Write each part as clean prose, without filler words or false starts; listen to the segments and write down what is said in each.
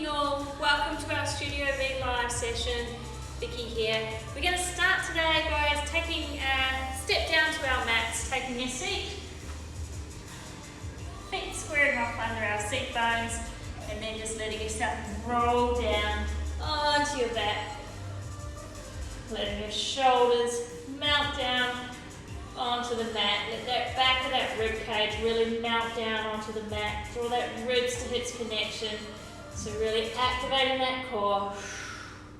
morning all, welcome to our Studio V live session. Vicky here. We're going to start today guys taking a step down to our mats, taking your seat, feet squaring off under our seat bones, and then just letting yourself roll down onto your back, letting your shoulders melt down onto the mat. Let that back of that rib cage really melt down onto the mat. Draw that ribs to hips connection. So really activating that core.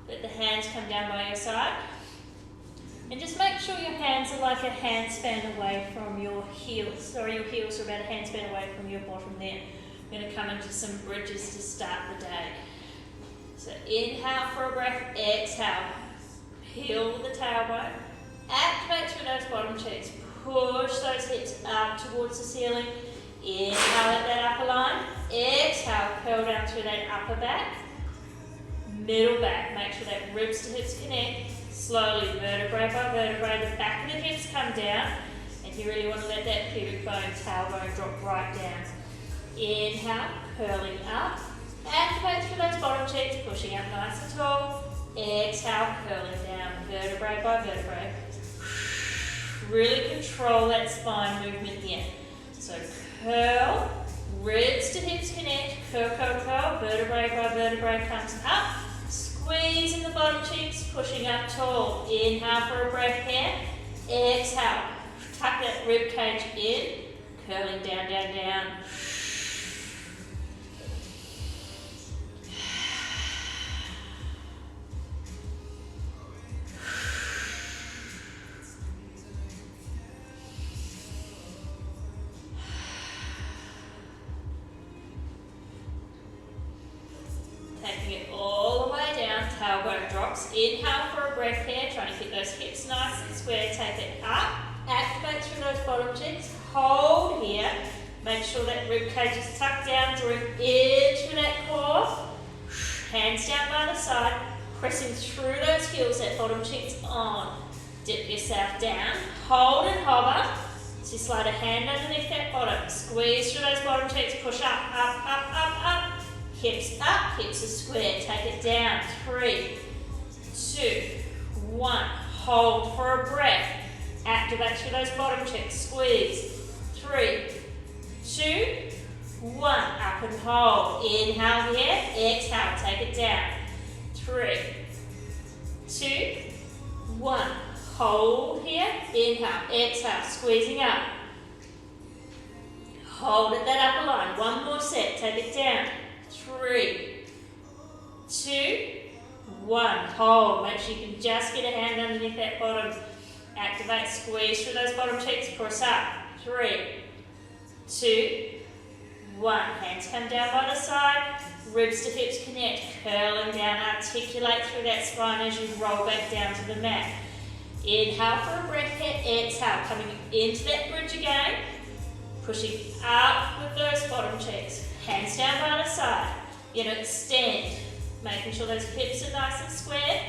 Let the hands come down by your side. And just make sure your hands are like a handspan away from your heels. Sorry, your heels are about a handspan away from your bottom there. We're going to come into some bridges to start the day. So inhale for a breath, exhale. Heel with the tailbone. Activate through those bottom cheeks. Push those hips up towards the ceiling. Inhale at that upper line. Exhale, curl down through that upper back. Middle back. Make sure that ribs to hips connect. Slowly, vertebrae by vertebrae, the back of the hips come down. And you really want to let that pubic bone, tailbone drop right down. Inhale, curling up. Activate through those bottom cheeks, pushing up nice and tall. Exhale, curling down, vertebrae by vertebrae. Really control that spine movement here. So curl, ribs to hips connect, curl, curl, curl, vertebrae by vertebrae comes up. Squeeze in the bottom cheeks, pushing up tall. Inhale for a breath here. Exhale, tuck that rib cage in, curling down, down, down. Taking it all the way down, tailbone drops. Inhale for a breath here, trying to keep those hips nice and square. Take it up, activate through those bottom cheeks. Hold here. Make sure that rib cage is tucked down, drawing in through that core. Hands down by the side, pressing through those heels, that bottom cheeks on. Dip yourself down, hold and hover. So you slide a hand underneath that bottom. Squeeze through those bottom cheeks, push up, up, up, up, up. Hips up, hips are square. Take it down. 3, 2, 1. Hold for a breath. Activate through those bottom cheeks. Squeeze. 3, 2, 1. Up and hold. Inhale here. Exhale. Take it down. 3, 2, 1. Hold here. Inhale. Exhale. Squeezing up. Hold at that upper line. One more set. Take it down. 3, 2, 1. Hold. Make sure you can just get a hand underneath that bottom. Activate, squeeze through those bottom cheeks. Press up. 3, 2, 1. Hands come down by the side. Ribs to hips connect. Curling down. Articulate through that spine as you roll back down to the mat. Inhale for a breath here. Exhale. Coming into that bridge again. Pushing up with those bottom cheeks. Hands down by the side. You're going to extend, making sure those hips are nice and square.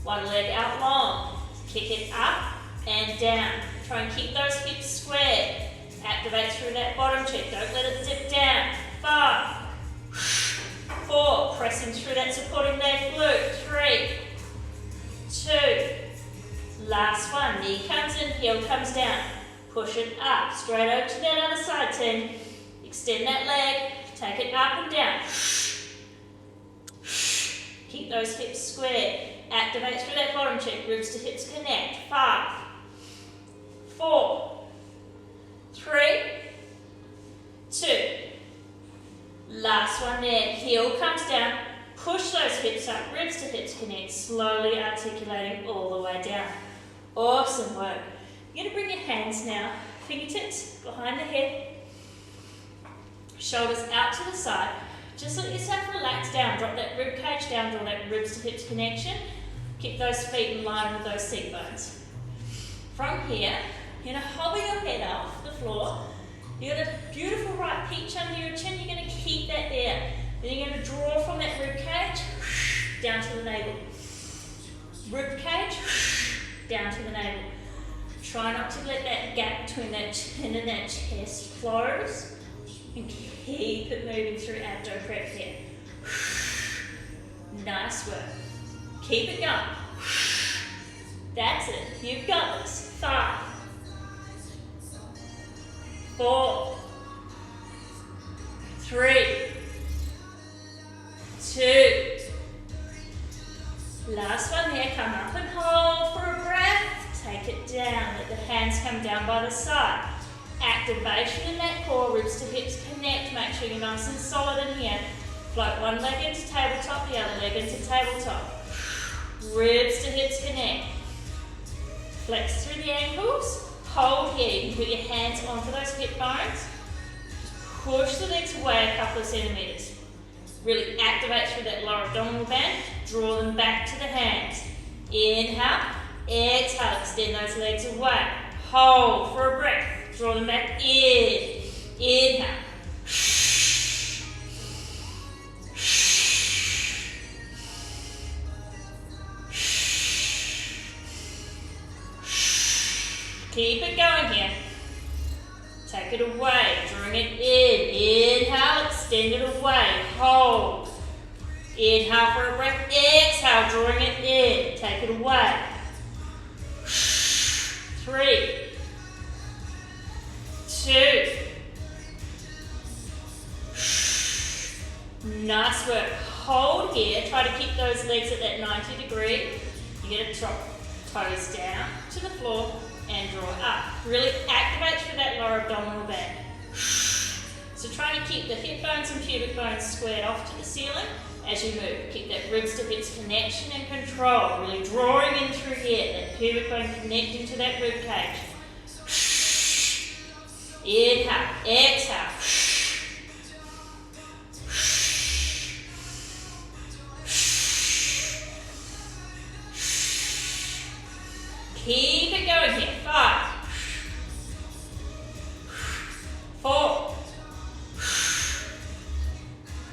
One leg out long. Kick it up and down. Try and keep those hips square. Activate through that bottom cheek. Don't let it dip down. 5, 4. Pressing through that supporting leg glute. 3, 2. Last one. Knee comes in, heel comes down. Push it up. Straight over to that other side, team. Extend that leg. Take it up and down. Keep those hips square. Activate through that bottom cheek. Ribs to hips connect. 5, 4, 3, 2. Last one there. Heel comes down. Push those hips up. Ribs to hips connect. Slowly articulating all the way down. Awesome work. You're going to bring your hands now. Fingertips behind the head. Shoulders out to the side. Just let yourself relax down. Drop that rib cage down. Draw that ribs to hips connection. Keep those feet in line with those seat bones. From here, you're going to hover your head off the floor. You've got a beautiful right peach under your chin. You're going to keep that there. Then you're going to draw from that rib cage down to the navel. Rib cage down to the navel. Try not to let that gap between that chin and that chest close. And keep it moving through abdo prep here. Nice work. Keep it going. That's it. You've got this. 5, 4, 3, 2. Last one there. Come up and hold for a breath. Take it down. Let the hands come down by the side. Activation in that core. Ribs to hips connect. Make sure you're nice and solid in here. Float one leg into tabletop, the other leg into tabletop. Ribs to hips connect. Flex through the ankles. Hold here. You can put your hands onto those hip bones. Just push the legs away a couple of centimeters. Really activate through that lower abdominal band. Draw them back to the hands. Inhale. Exhale. Extend those legs away. Hold for a breath. Draw them back in. Inhale. Keep it going here. Take it away, drawing it in. Inhale, extend it away. Hold. Inhale for a breath. Exhale, drawing it in. Take it away. 3, 2. Nice work. Hold here. Try to keep those legs at that 90 degree. You're going to drop toes down to the floor and draw up. Really activate through that lower abdominal band. So try to keep the hip bones and pubic bones squared off to the ceiling as you move. Keep that ribs to hips connection and control. Really drawing in through here. That pubic bone connecting to that rib cage. Inhale, exhale. Keep it going here. 5, 4,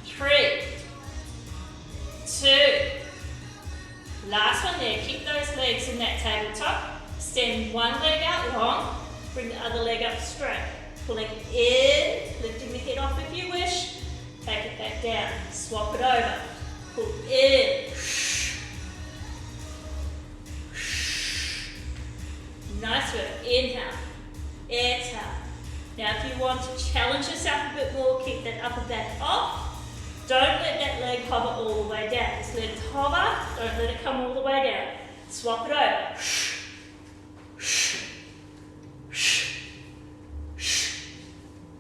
3, 2. Last one there. Keep those legs in that tabletop. Extend one leg out long. Bring the other leg up straight. Pulling in, lifting the head off if you wish. Take it back down. Swap it over. Pull in. Nice work. Inhale. Exhale. Now if you want to challenge yourself a bit more, keep that upper back off. Don't let that leg hover all the way down. Just let it hover. Don't let it come all the way down. Swap it over.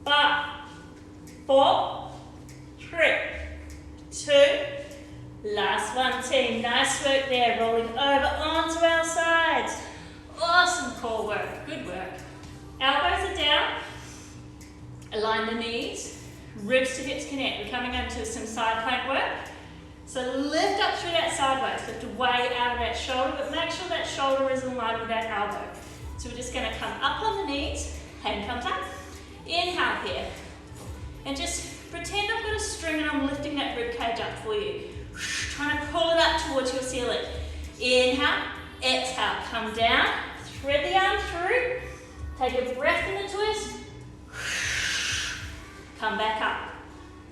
5, 4, 3, 2. Last one, team. Nice work there. Rolling over onto our sides. Awesome core work. Good work. Elbows are down. Align the knees. Ribs to hips connect. We're coming into some side plank work. So lift up through that sideways. Lift away out of that shoulder, but make sure that shoulder is in line with that elbow. So we're just going to come up on the knees. Hand comes up. Inhale here. And just pretend I've got a string and I'm lifting that rib cage up for you. Trying to pull it up towards your ceiling. Inhale. Exhale. Come down. Thread the arm through. Take a breath in the twist. Come back up.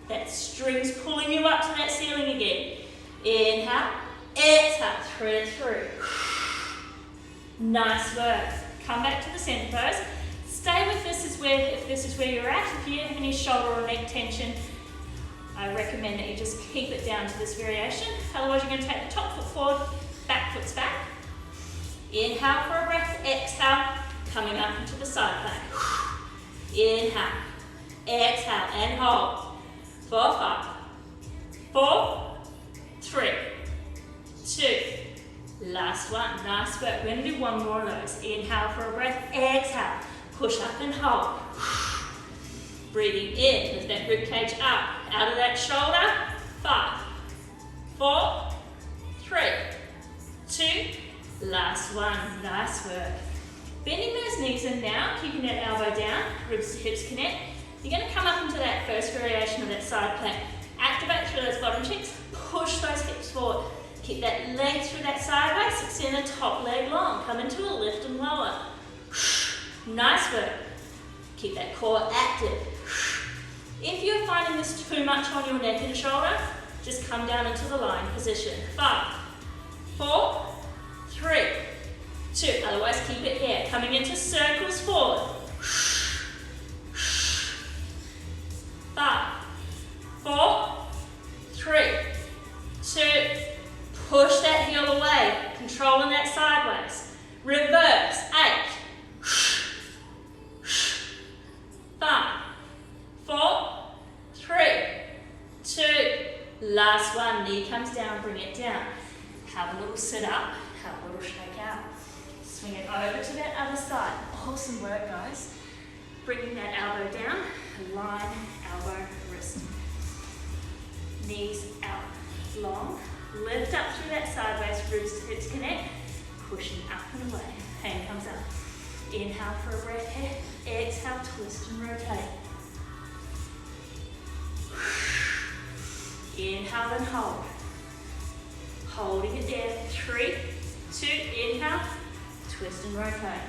That string's pulling you up to that ceiling again. Inhale. Exhale. Thread it through. Nice work. Come back to the center pose. Stay with this if this is where you're at. If you have any shoulder or neck tension, I recommend that you just keep it down to this variation. Otherwise, you're going to take the top foot forward, back foot's back. Inhale for a breath. Exhale. Coming up into the side plank. Inhale. Exhale and hold. 4, 5, 4, 3, 2. Last one. Nice work. We're going to do one more of those. Inhale for a breath. Exhale. Push up and hold. Breathing in. Lift that rib cage up. Out of that shoulder. 5, 4, 3, 2. Last one. Nice work. Bending those knees in now. Keeping that elbow down. Ribs to hips connect. You're going to come up into that first variation of that side plank. Activate through those bottom cheeks. Push those hips forward. Keep that leg through that sideways. Extend the top leg long. Come into a lift and lower. Nice work. Keep that core active. If you're finding this too much on your neck and shoulder, Just come down into the lying position. 5, 4, 3, 2. Otherwise, keep it here. Coming into circles forward. 5, 4, 3, 2. Push that heel away. Controlling that sideways. Reverse. 8, 5, 4, 3, 2. Last one. Knee comes down. Bring it down. Have a little sit up. Have a little shake out. Swing it over to that other side. Awesome work, guys. Bringing that elbow down. Line, elbow, wrist. Knees out. Long. Lift up through that sideways. Ribs to hips connect. Pushing up and away. Hand comes up. Inhale for a breath here. Exhale, twist and rotate. Inhale and hold. Holding it there. 3, 2, inhale. Twist and rotate.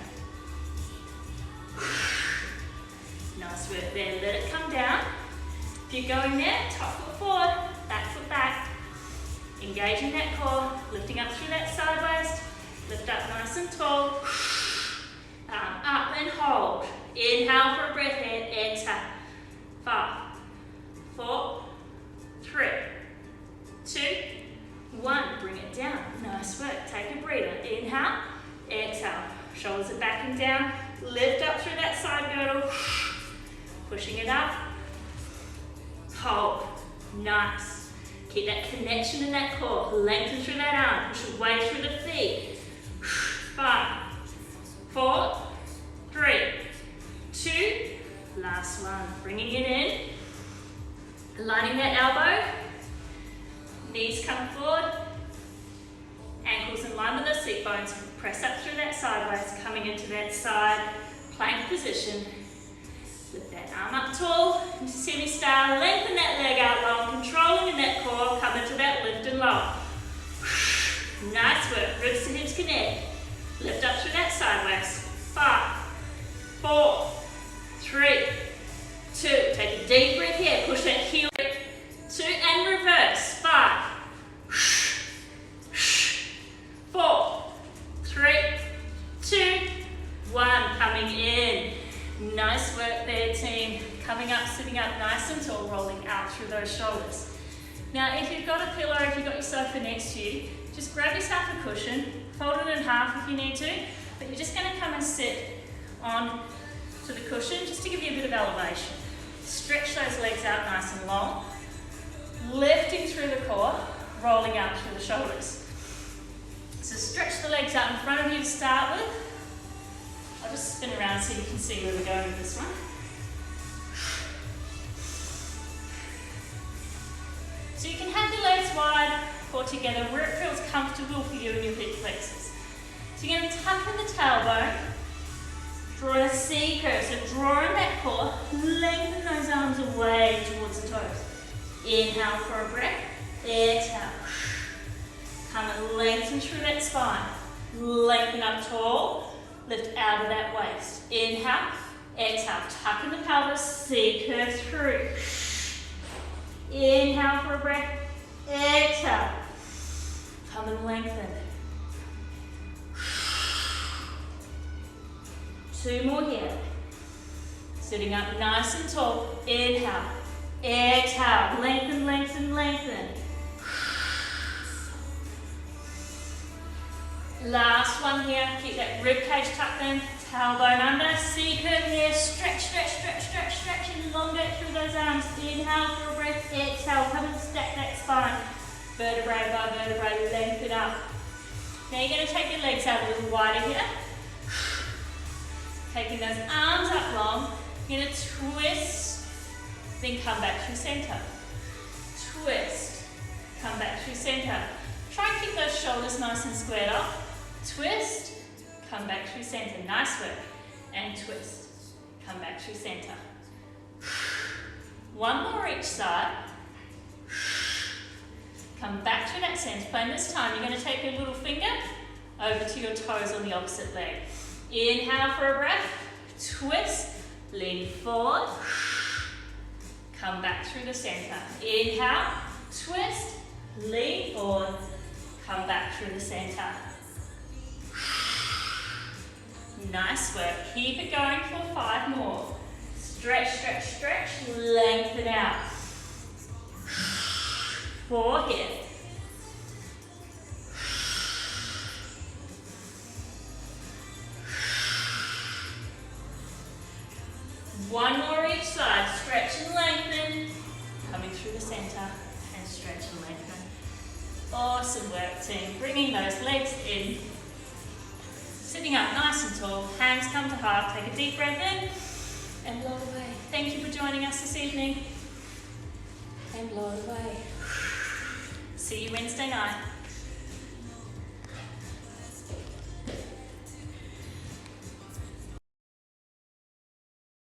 Nice work there. Let it come down. If you're going there, top foot forward, back foot back. Engaging that core, lifting up through that side waist. Lift up nice and tall. Up and hold. Inhale for a breath here. Exhale. 5, 4, 3, 2, 1. Bring it down. Nice work. Take a breather. Inhale. Exhale. Shoulders are backing down. Lift up through that side girdle. Pushing it up. Hold. Nice. Keep that connection in that core. Lengthen through that arm. Push away through the feet. 5, 4, 3, 2. Last one. Bringing it in. Aligning that elbow. Knees come forward. Ankles in line with the seat bones. Press up through that sideways. Coming into that side plank position. Lift that arm up tall. Into semi-style. Lengthen that leg out long. Controlling in that core. Come into that lift and lower. Nice work. Ribs to hips connect. Lift up through that sideways. 5, 4, 3, 2. Take a deep breath here. Push that heel. 2 and reverse. 5, 4, 3, 2, 1. Coming in. Nice work there, team. Coming up, sitting up nice and tall, rolling out through those shoulders. Now, if you've got a pillow, if you've got your sofa next to you, just grab yourself a cushion, fold it in half if you need to, but you're just going to come and sit on to the cushion just to give you a bit of elevation. Stretch those legs out nice and long, lifting through the core, rolling out through the shoulders. So stretch the legs out in front of you to start with. I'll just spin around so you can see where we're going with this one. So you can have your legs wide or together where it feels comfortable for you in your hip flexors. So you're going to tuck in the tailbone, draw a C curve, so drawing that core, lengthen those arms away towards the toes. Inhale for a breath, exhale. Come and lengthen through that spine. Lengthen up tall, lift out of that waist. Inhale, exhale, tuck in the pelvis, C curve through. Inhale for a breath, exhale. Come and lengthen. 2 more here. Sitting up nice and tall. Inhale, exhale, lengthen, lengthen, lengthen. Last one here, keep that rib cage tucked in, tailbone under, C curve here, stretch, stretch, stretch, stretch, stretch, elongate through those arms. Inhale for a breath, exhale, come and stack that spine. Vertebrae by vertebrae, lengthen up. Now you're going to take your legs out a little wider here. Taking those arms up long, you're going to twist, then come back through center. Twist, come back through center. Try and keep those shoulders nice and squared off. Twist, come back through center. Nice work. And twist, come back through center. 1 more each side. Come back through that center plane. This time you're going to take your little finger over to your toes on the opposite leg. Inhale for a breath. Twist, lean forward. Come back through the center. Inhale, twist. Lean forward, come back through the center. Nice work. Keep it going for 5 more. Stretch, stretch, stretch, lengthen out. 4 here. 1 more each side. Stretch and lengthen. Coming through the center and stretch and lengthen. Awesome work, team. Bringing those legs in. Sitting up nice and tall. Hands come to heart. Take a deep breath in and blow it away. Thank you for joining us this evening. And blow it away. See you Wednesday night.